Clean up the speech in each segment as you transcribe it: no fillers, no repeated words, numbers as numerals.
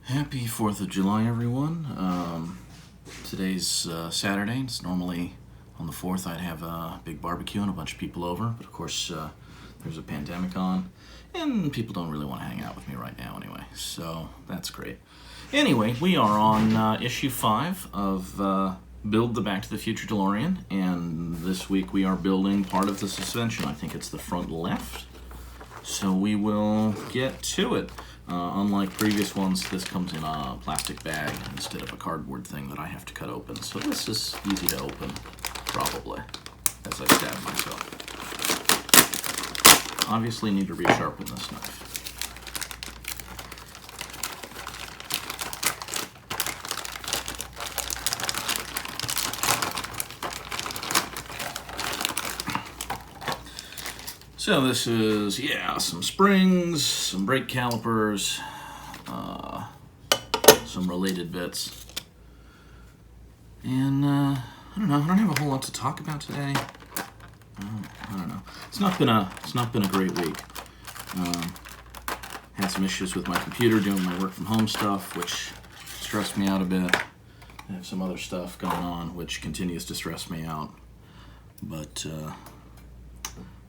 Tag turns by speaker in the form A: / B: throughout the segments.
A: Happy 4th of July, everyone. Today's Saturday. It's normally on the 4th I'd have a big barbecue and a bunch of people over, but of course there's a pandemic on, and people don't really want to hang out with me right now anyway, so that's great. Anyway, we are on issue 5 of Build the Back to the Future DeLorean, and this week we are building part of the suspension. I think it's the front left, so we will get to it. Unlike previous ones, this comes in a plastic bag instead of a cardboard thing that I have to cut open. So this is easy to open, probably, as I stab myself. Obviously need to resharpen this knife. So this is, some springs, some brake calipers, some related bits. And, I don't have a whole lot to talk about today. I don't know. It's not been a great week. Had some issues with my computer doing my work from home stuff, which stressed me out a bit. I have some other stuff going on, which continues to stress me out. But,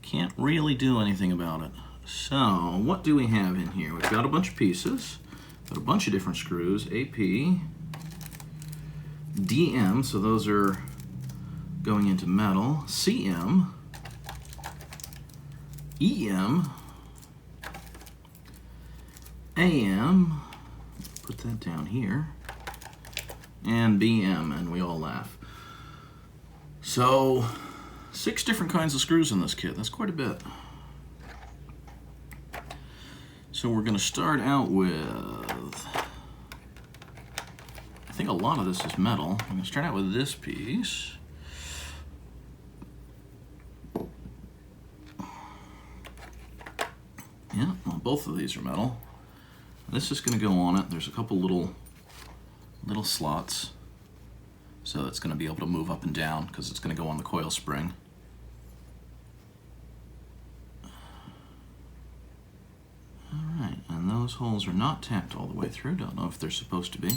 A: can't really do anything about it. So, what do we have in here? We've got a bunch of pieces, got a bunch of different screws, AP, DM, so those are going into metal, CM, EM, AM, put that down here, and BM, and we all laugh. So, 6 different kinds of screws in this kit. That's quite a bit. So we're going to start out with, I think a lot of this is metal. I'm going to start out with this piece. Yeah, well, both of these are metal. This is going to go on it. There's a couple little slots. So it's going to be able to move up and down because it's going to go on the coil spring. Alright, and those holes are not tapped all the way through. Don't know if they're supposed to be.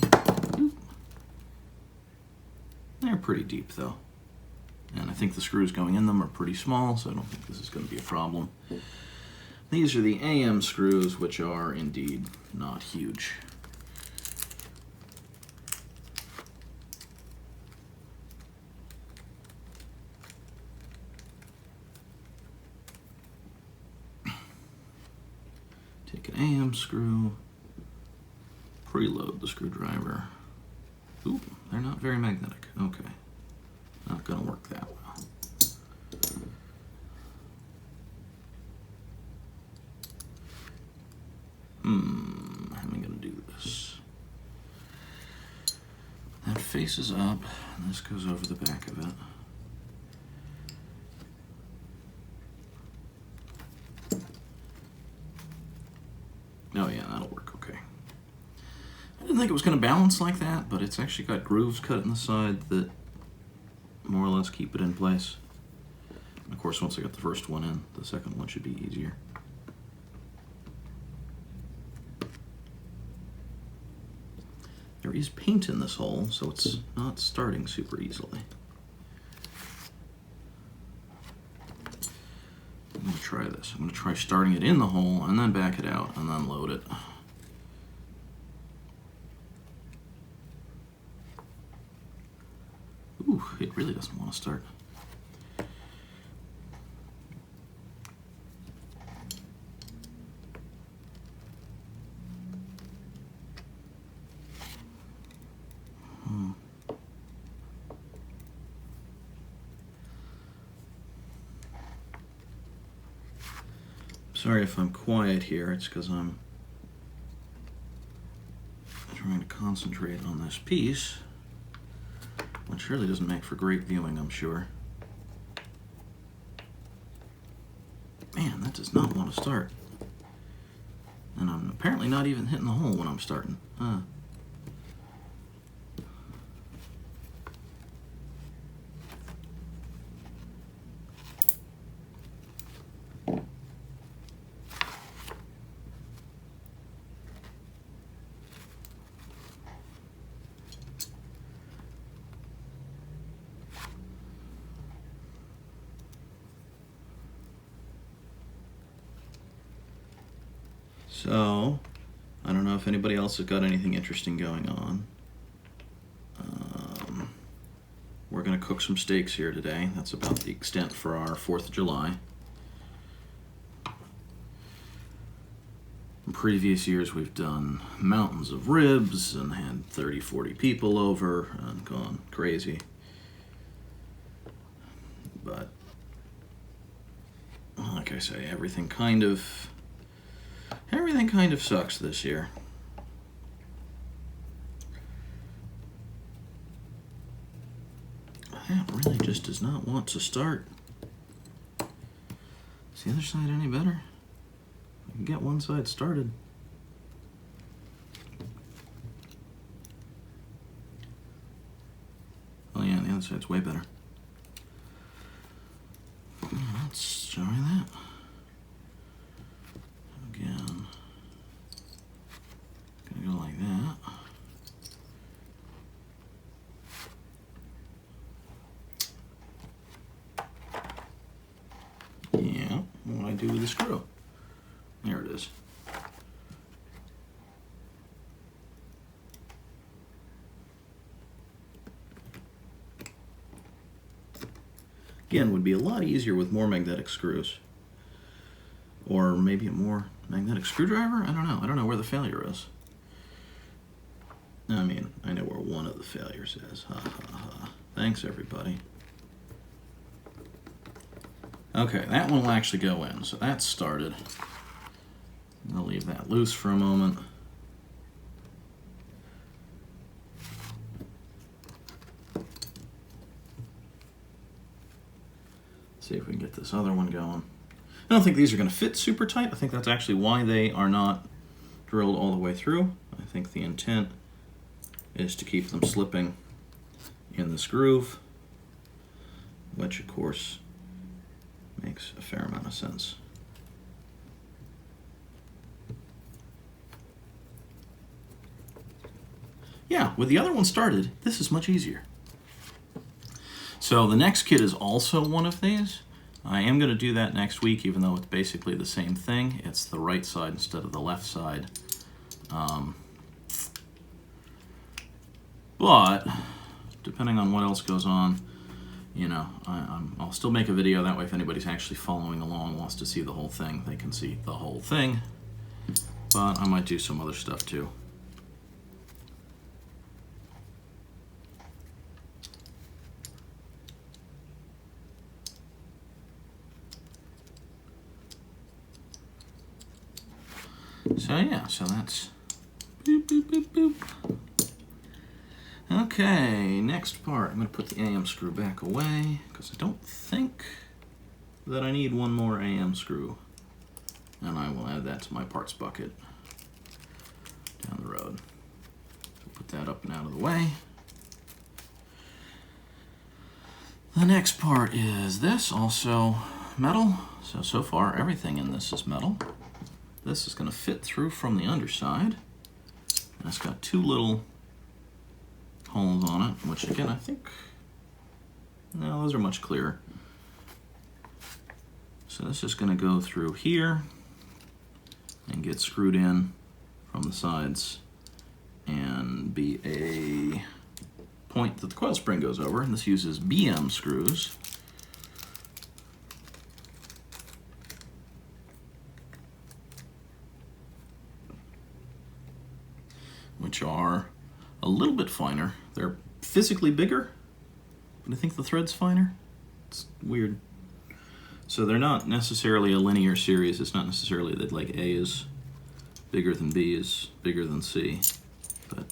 A: They're pretty deep though. And I think the screws going in them are pretty small, so I don't think this is going to be a problem. These are the AM screws, which are indeed not huge. Take an AM screw, preload the screwdriver. Ooh, they're not very magnetic. Okay, not gonna work that well. How am I gonna do this? That faces up, and this goes over the back of it. Oh yeah, that'll work okay. I didn't think it was going to balance like that, but it's actually got grooves cut in the side that more or less keep it in place. And of course, once I got the first one in, the second one should be easier. There is paint in this hole, so it's not starting super easily. I'm going to try this. I'm going to try starting it in the hole and then back it out and then load it. Ooh, it really doesn't want to start. Sorry if I'm quiet here, it's because I'm trying to concentrate on this piece, which really doesn't make for great viewing, I'm sure. Man, that does not want to start. And I'm apparently not even hitting the hole when I'm starting. So, I don't know if anybody else has got anything interesting going on. We're going to cook some steaks here today. That's about the extent for our 4th of July. In previous years, we've done mountains of ribs and had 30, 40 people over and gone crazy. But, like I say, everything kind of sucks this year. That really just does not want to start. Is the other side any better? I can get one side started. Oh yeah, the other side's way better. Let's try that. Again. Gonna go like that. Yeah, what do I do with the screw? There it is. Again, would be a lot easier with more magnetic screws. Or maybe a more magnetic screwdriver? I don't know. I don't know where the failure is. I mean, I know where one of the failures is. Ha ha ha. Thanks, everybody. Okay, that one will actually go in. So that's started. I'll leave that loose for a moment. See if we can get this other one going. I don't think these are going to fit super tight. I think that's actually why they are not drilled all the way through. I think the intent is to keep them slipping in this groove, which of course makes a fair amount of sense. Yeah, with the other one started, this is much easier. So the next kit is also one of these. I am going to do that next week, even though it's basically the same thing. It's the right side instead of the left side. But depending on what else goes on, you know, I'll still make a video. That way, if anybody's actually following along, wants to see the whole thing, they can see the whole thing. But I might do some other stuff too. So yeah, so that's boop, boop, boop, boop. Okay, next part. I'm going to put the AM screw back away because I don't think that I need one more AM screw. And I will add that to my parts bucket down the road. So put that up and out of the way. The next part is this, also metal. So far everything in this is metal. This is going to fit through from the underside. And it's got two little holes on it, which again, I think, no, those are much clearer. So this is going to go through here and get screwed in from the sides and be a point that the coil spring goes over. And this uses BM screws. Which are a little bit finer. They're physically bigger, but I think the thread's finer. It's weird. So they're not necessarily a linear series. It's not necessarily that like A is bigger than B is bigger than C, but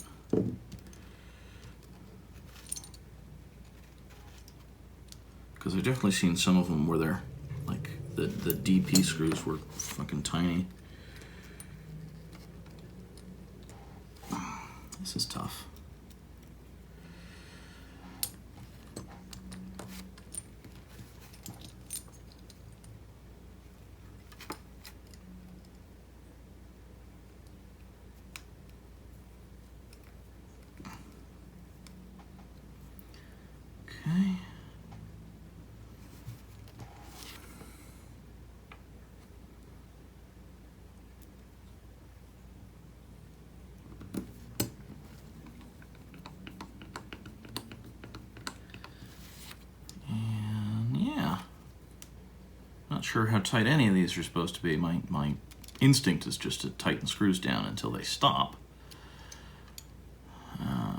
A: because I've definitely seen some of them where they're like the DP screws were fucking tiny. This is tough. Okay. sure how tight any of these are supposed to be. My instinct is just to tighten screws down until they stop.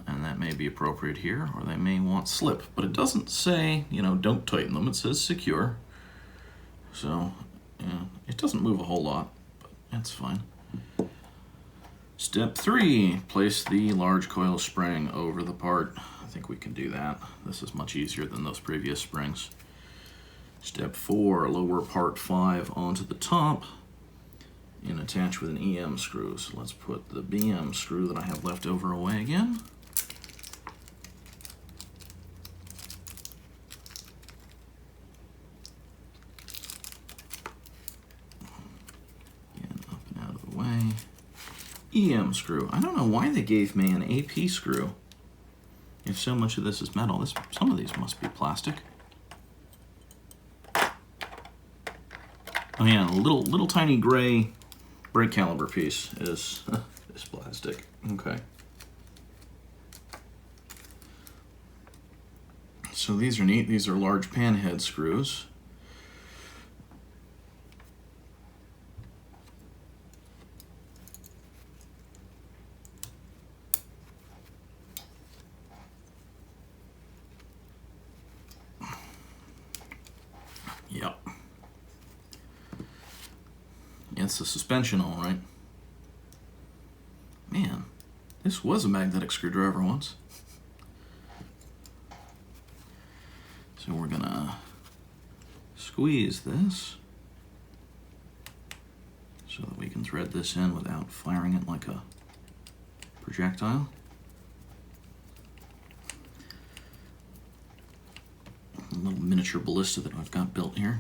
A: And that may be appropriate here, or they may want slip. But it doesn't say, you know, don't tighten them. It says secure. So, yeah, it doesn't move a whole lot, but that's fine. Step 3, place the large coil spring over the part. I think we can do that. This is much easier than those previous springs. Step 4, lower part 5 onto the top and attach with an EM screw. So let's put the BM screw that I have left over away again. Again, up and out of the way. EM screw. I don't know why they gave me an AP screw. If so much of this is metal, some of these must be plastic. Oh yeah, a little tiny gray brake caliper piece is plastic. Okay. So these are neat. These are large pan head screws. Yep. It's the suspension, all right. Man, this was a magnetic screwdriver once. So we're gonna squeeze this so that we can thread this in without firing it like a projectile. A little miniature ballista that I've got built here.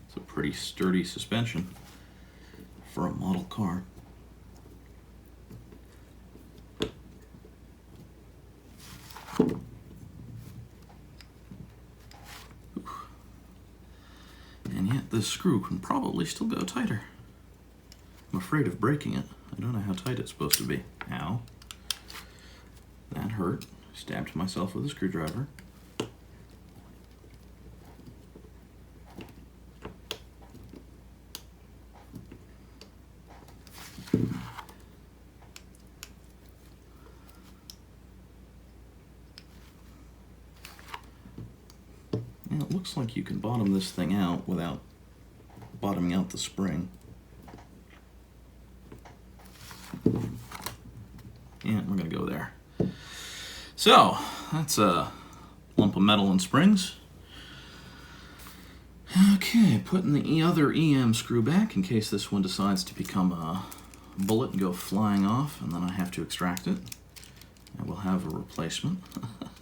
A: It's a pretty sturdy suspension for a model car. And yet this screw can probably still go tighter. I'm afraid of breaking it. I don't know how tight it's supposed to be. Ow. That hurt. Stabbed myself with a screwdriver. And it looks like you can bottom this thing out without bottoming out the spring. Yeah, we're gonna go there. So, that's a lump of metal and springs. Okay, putting the other EM screw back in case this one decides to become a bullet and go flying off, and then I have to extract it. I will have a replacement.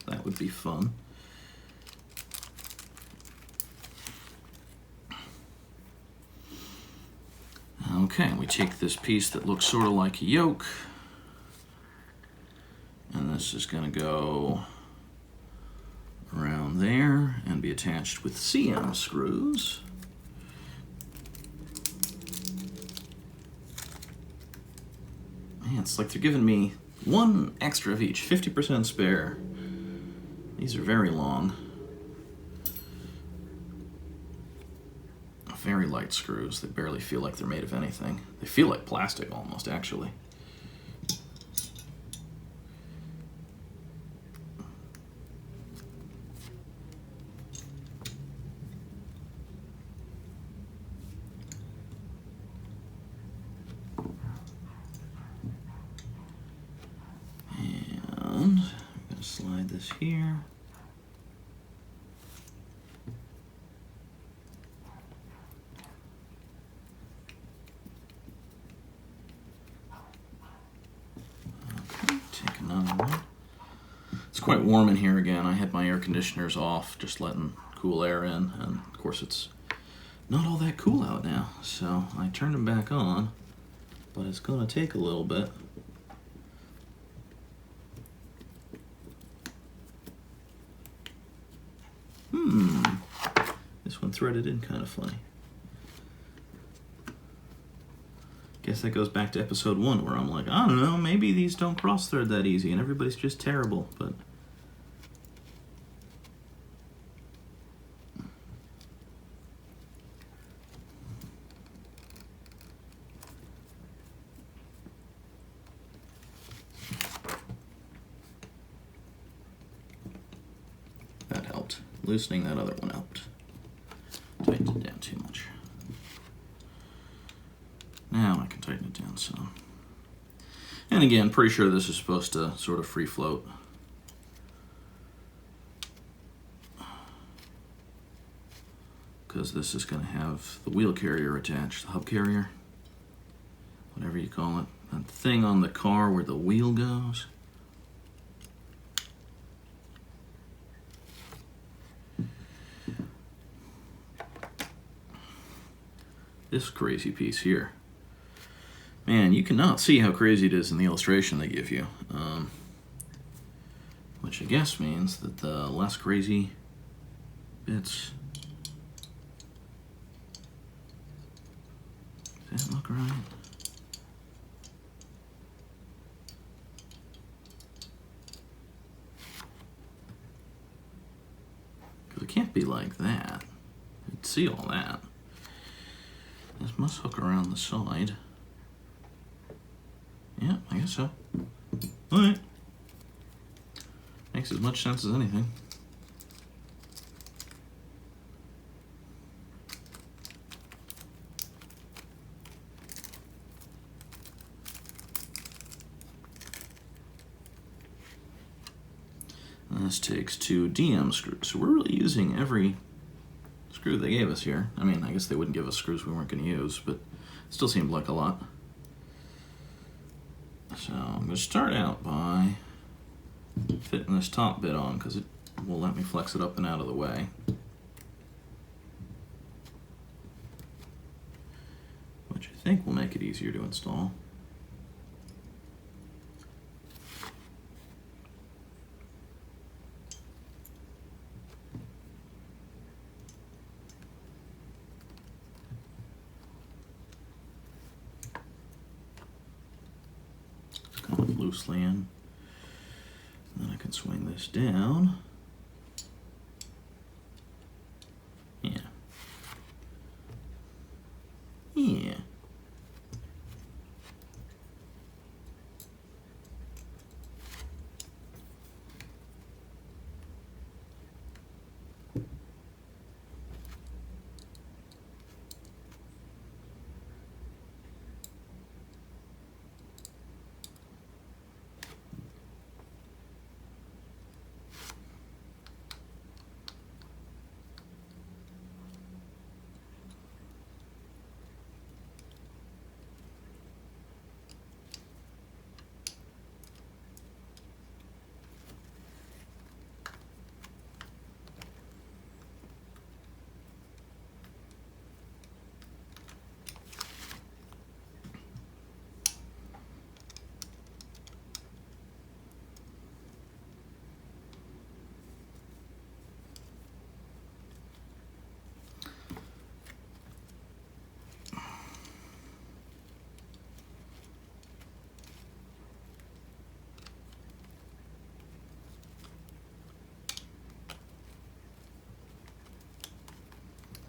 A: That would be fun. Okay, we take this piece that looks sort of like a yoke, and this is going to go around there and be attached with CM screws. Man, it's like they're giving me one extra of each, 50% spare. These are very long. Very light screws. They barely feel like they're made of anything. They feel like plastic almost, actually. And I'm going to slide this here. It's quite warm in here again. I had my air conditioners off, just letting cool air in, and of course it's not all that cool out now, so I turned them back on, but it's going to take a little bit. This one threaded in kind of funny. Guess guess that goes back to episode 1 where I'm like, I don't know, maybe these don't cross-thread that easy and everybody's just terrible, but... That helped. Loosening that other one helped. Tightened it down too much. Now I can tighten it down some. And again, pretty sure this is supposed to sort of free float. Because this is going to have the wheel carrier attached, the hub carrier, whatever you call it. That thing on the car where the wheel goes. This crazy piece here. Man, you cannot see how crazy it is in the illustration they give you. Which I guess means that the less crazy bits... Does that look right? Because it can't be like that. You'd see all that. This must hook around the side. Yeah, I guess so. Alright. Makes as much sense as anything. And this takes 2 DM screws. So we're really using every screw they gave us here. I mean, I guess they wouldn't give us screws we weren't going to use, but it still seemed like a lot. So I'm going to start out by fitting this top bit on because it will let me flex it up and out of the way. Which I think will make it easier to install. Loosely in. And then I can swing this down. Yeah. Yeah.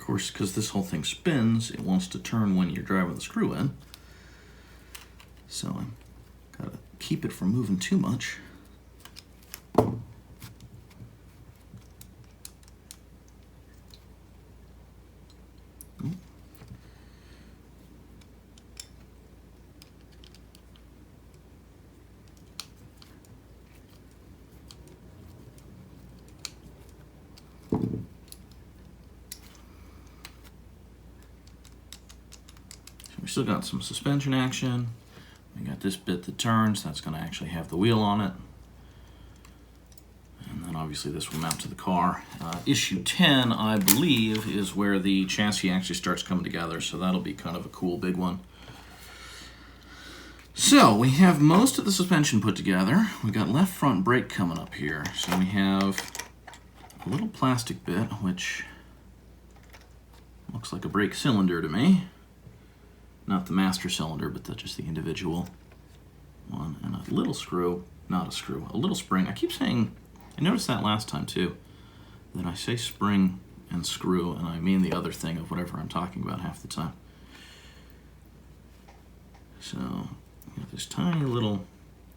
A: Of course, because this whole thing spins, it wants to turn when you're driving the screw in. So I'm gotta keep it from moving too much. We still got some suspension action. We got this bit that turns. That's going to actually have the wheel on it. And then obviously this will mount to the car. Issue 10, I believe, is where the chassis actually starts coming together. So that'll be kind of a cool big one. So we have most of the suspension put together. We got left front brake coming up here. So we have a little plastic bit, which looks like a brake cylinder to me. not the master cylinder, but just the individual one, and a little screw, not a screw, a little spring. I keep saying, I noticed that last time too, that I say spring and screw, and I mean the other thing of whatever I'm talking about half the time. So, you have this tiny little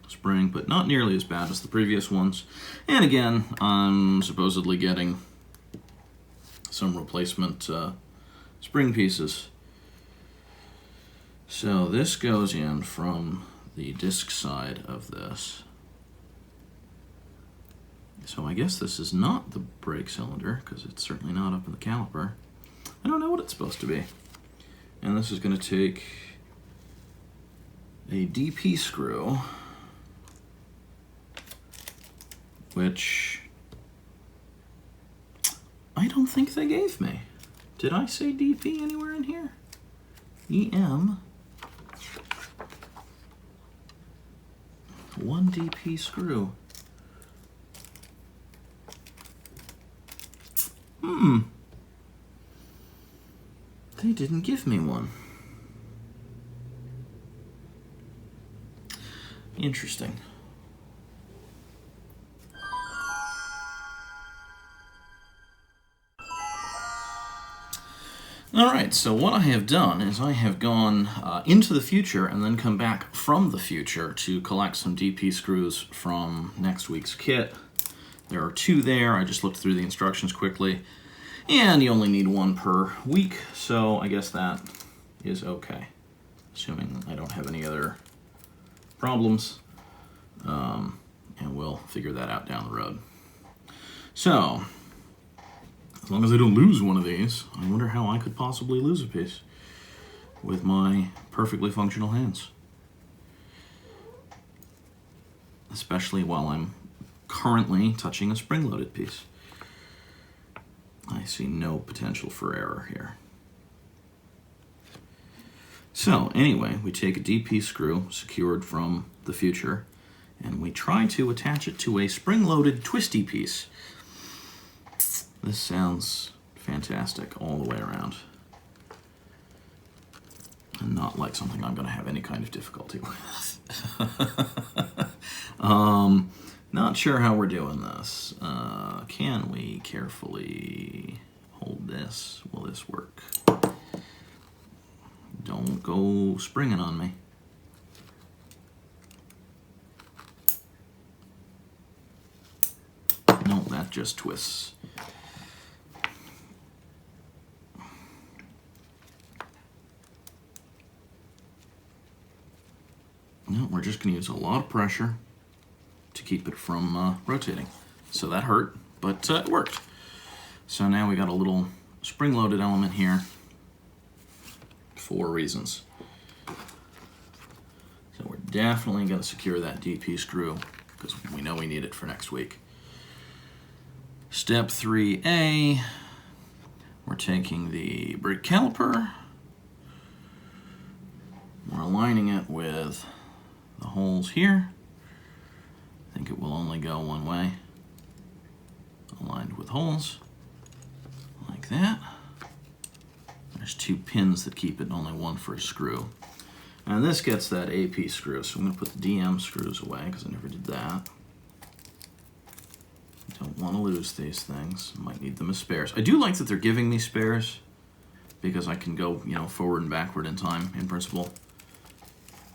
A: spring, but not nearly as bad as the previous ones. And again, I'm supposedly getting some replacement spring pieces. So this goes in from the disc side of this. So I guess this is not the brake cylinder, because it's certainly not up in the caliper. I don't know what it's supposed to be. And this is going to take a DP screw, which I don't think they gave me. Did I say DP anywhere in here? EM. 1 DP screw. They didn't give me one. Interesting. Alright, so what I have done is I have gone into the future and then come back from the future to collect some DP screws from next week's kit. There are 2 there. I just looked through the instructions quickly, and you only need 1 per week, so I guess that is okay, assuming I don't have any other problems, and we'll figure that out down the road. So, as long as I don't lose one of these, I wonder how I could possibly lose a piece with my perfectly functional hands. Especially while I'm currently touching a spring-loaded piece. I see no potential for error here. So anyway, we take a DP screw secured from the future, and we try to attach it to a spring-loaded twisty piece. This sounds fantastic all the way around, and not like something I'm going to have any kind of difficulty with. Not sure how we're doing this. Can we carefully hold this? Will this work? Don't go springing on me. No, that just twists. No, we're just going to use a lot of pressure to keep it from rotating. So that hurt, but it worked. So now we got a little spring-loaded element here for reasons. So we're definitely going to secure that DP screw because we know we need it for next week. Step 3A, we're taking the brake caliper, we're aligning it with the holes here. I think it will only go one way. Aligned with holes, like that. There's 2 pins that keep it, only 1 for a screw. And this gets that AP screw, so I'm going to put the DM screws away because I never did that. Don't want to lose these things. Might need them as spares. I do like that they're giving me spares because I can go, forward and backward in time, in principle,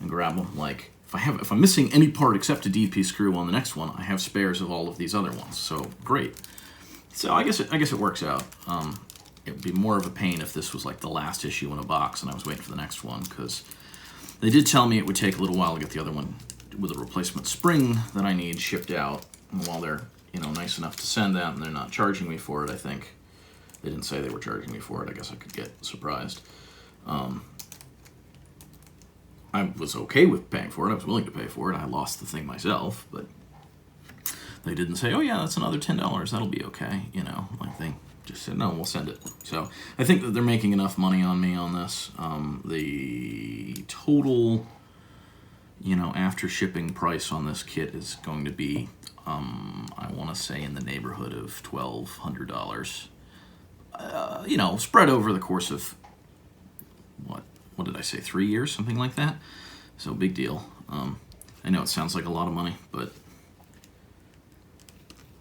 A: and grab them. Like, if I'm missing any part except a DP screw on the next one, I have spares of all of these other ones. So great. So I guess it works out. It would be more of a pain if this was like the last issue in a box and I was waiting for the next one, because they did tell me it would take a little while to get the other one with a replacement spring that I need shipped out. And while they're nice enough to send that and they're not charging me for it, I think they didn't say they were charging me for it. I guess I could get surprised. I was okay with paying for it. I was willing to pay for it. I lost the thing myself, but they didn't say, oh yeah, that's another $10. That'll be okay. Like they just said, no, we'll send it. So I think that they're making enough money on me on this. The total, after shipping price on this kit is going to be, I want to say in the neighborhood of $1,200. Spread over the course of, what did I say, 3 years, something like that. So big deal. I know it sounds like a lot of money, but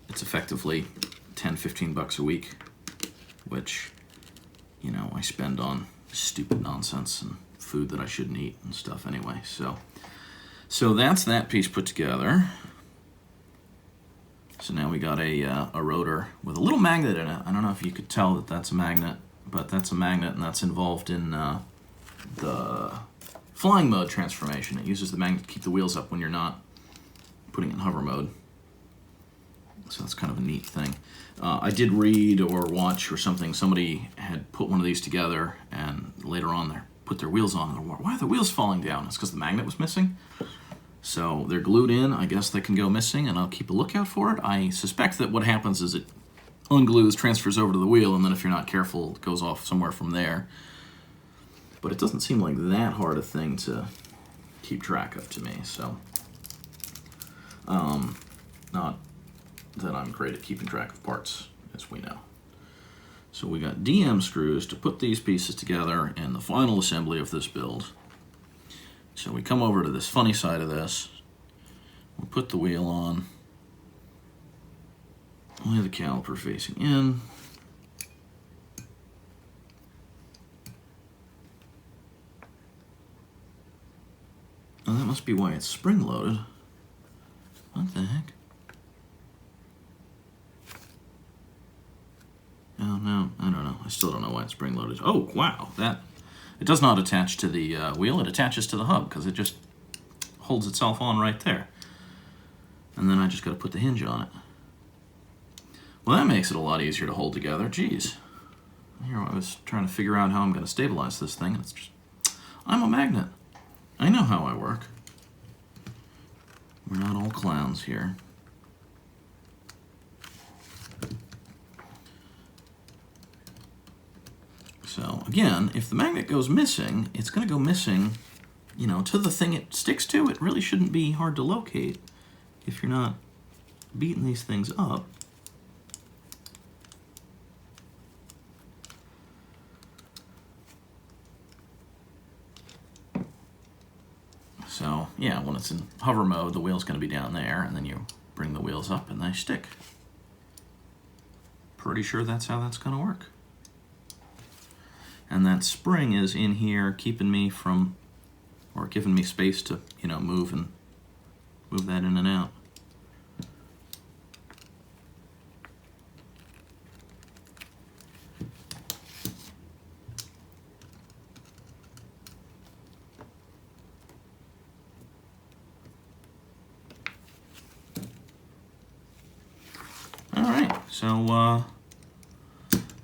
A: it's effectively 10, 15 bucks a week, which, you know, I spend on stupid nonsense and food that I shouldn't eat and stuff anyway. So that's that piece put together. So now we got a rotor with a little magnet in it. I don't know if you could tell that that's a magnet, but that's a magnet, and that's involved in the flying mode transformation. It uses the magnet to keep the wheels up when you're not putting it in hover mode. So that's kind of a neat thing. I did read or watch or something, somebody had put one of these together, and later on they put their wheels on, and why are the wheels falling down? It's because the magnet was missing. So they're glued in. I guess they can go missing, and I'll keep a lookout for it. I suspect that what happens is it unglues, transfers over to the wheel, and then if you're not careful, it goes off somewhere from there. But it doesn't seem like that hard a thing to keep track of to me. So, not that I'm great at keeping track of parts, as we know. So we got DM screws to put these pieces together in the final assembly of this build. So we come over to this funny side of this. We'll put the wheel on. Lay the caliper facing in. Oh, that must be why it's spring-loaded. What the heck? Oh, no, I don't know. I still don't know why it's spring-loaded. Oh, wow, that... It does not attach to the wheel. It attaches to the hub because it just holds itself on right there. And then I just got to put the hinge on it. Well, that makes it a lot easier to hold together. Jeez. Here I was trying to figure out how I'm going to stabilize this thing, and it's just... I'm a magnet. I know how I work. We're not all clowns here. So, again, if the magnet goes missing, it's going to go missing, you know, to the thing it sticks to. It really shouldn't be hard to locate if you're not beating these things up. So, yeah, when it's in hover mode, the wheel's going to be down there, and then you bring the wheels up and they stick. Pretty sure that's how that's going to work. And that spring is in here keeping me from, or giving me space to, you know, move that in and out. All right, so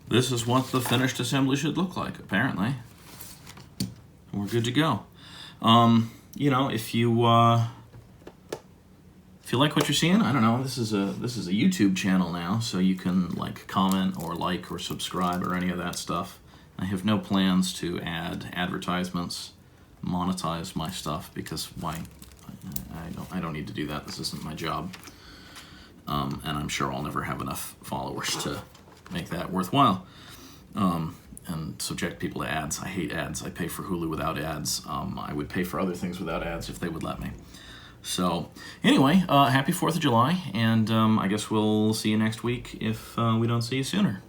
A: this is what the finished assembly should look like, apparently. We're good to go. You know, if you like what you're seeing, I don't know, this is a YouTube channel now, so you can like comment or like or subscribe or any of that stuff. I have no plans to add advertisements, monetize my stuff, because why? I don't need to do that. This isn't my job. And I'm sure I'll never have enough followers to make that worthwhile, and subject people to ads. I hate ads. I pay for Hulu without ads. I would pay for other things without ads if they would let me. So anyway, happy 4th of July, and I guess we'll see you next week if we don't see you sooner.